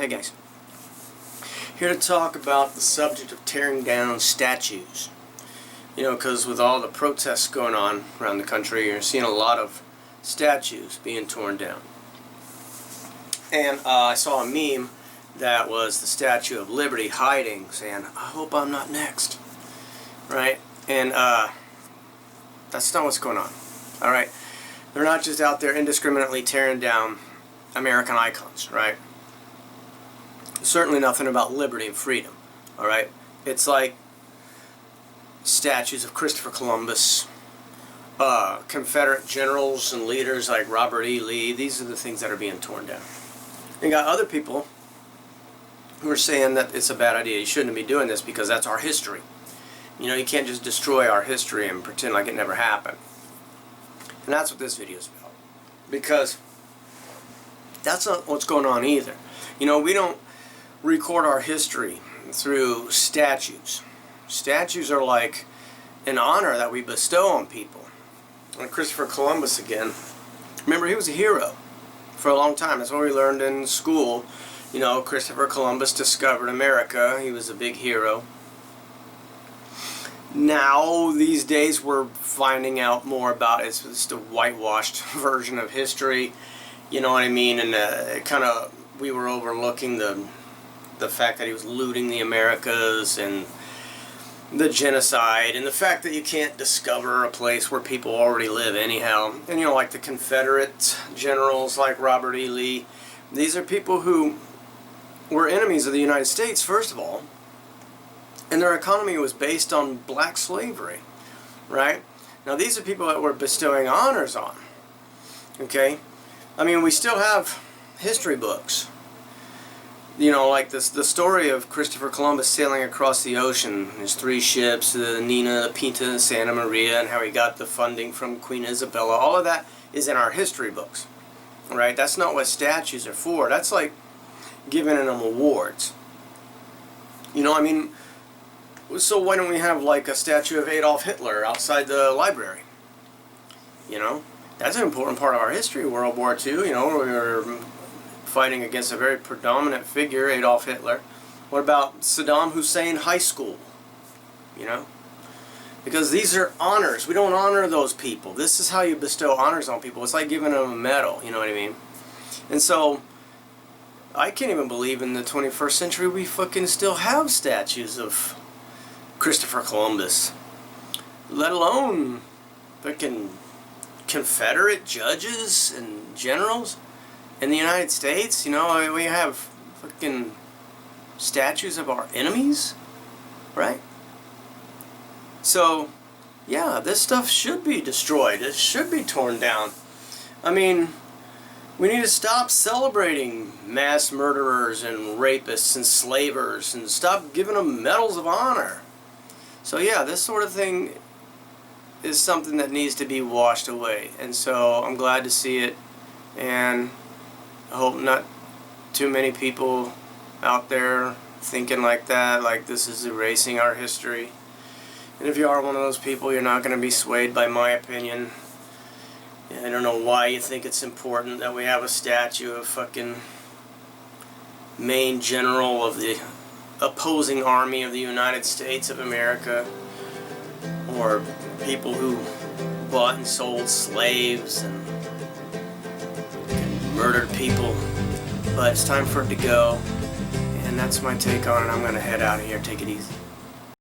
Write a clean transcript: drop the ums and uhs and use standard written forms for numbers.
Hey guys, here to talk about the subject of tearing down statues. You know, because with all the protests going on around the country, you're seeing a lot of statues being torn down. And I saw a meme that was the Statue of Liberty hiding, saying, "I hope I'm not next." Right? And that's not what's going on. Alright? They're not just out there indiscriminately tearing down American icons, right? Certainly nothing about liberty and freedom, alright? It's like statues of Christopher Columbus, Confederate generals and leaders like Robert E. Lee. These are the things that are being torn down. You got other people who are saying that it's a bad idea. You shouldn't be doing this because that's our history. You know, you can't just destroy our history and pretend like it never happened. And that's what this video is about. Because that's not what's going on either. You know, we don't record our history through statues. Statues are like an honor that we bestow on people. Like Christopher Columbus again. Remember, he was a hero for a long time. That's what we learned in school. You know, Christopher Columbus discovered America. He was a big hero. Now, these days, we're finding out more about it. It's just a whitewashed version of history. You know what I mean? And we were overlooking the fact that he was looting the Americas and the genocide and the fact that you can't discover a place where people already live anyhow. And you know, like the Confederate generals like Robert E. Lee, these are people who were enemies of the United States, first of all, and their economy was based on black slavery, right? Now these are people that we're bestowing honors on, okay? I mean, we still have history books. You know, like the story of Christopher Columbus sailing across the ocean, his 3 ships, the Nina, the Pinta, and Santa Maria, and how he got the funding from Queen Isabella. All of that is in our history books, right? That's not what statues are for. That's like giving them awards. You know, I mean, so why don't we have like a statue of Adolf Hitler outside the library? You know, that's an important part of our history. World War II, you know, we were fighting against a very predominant figure, Adolf Hitler. What about Saddam Hussein High School? You know? Because these are honors. We don't honor those people. This is how you bestow honors on people. It's like giving them a medal, you know what I mean? And so, I can't even believe in the 21st century we fucking still have statues of Christopher Columbus. Let alone fucking Confederate judges and generals. In the United States, you know, we have fucking statues of our enemies, right? So, yeah, this stuff should be destroyed. It should be torn down. I mean, we need to stop celebrating mass murderers and rapists and slavers and stop giving them medals of honor. So, yeah, this sort of thing is something that needs to be washed away. And so, I'm glad to see it, and I hope not too many people out there thinking like that, like this is erasing our history. And if you are one of those people, you're not going to be swayed by my opinion. I don't know why you think it's important that we have a statue of fucking main general of the opposing army of the United States of America, or people who bought and sold slaves and murdered people. But it's time for it to go, and that's my take on it. I'm gonna head out of here. Take it easy.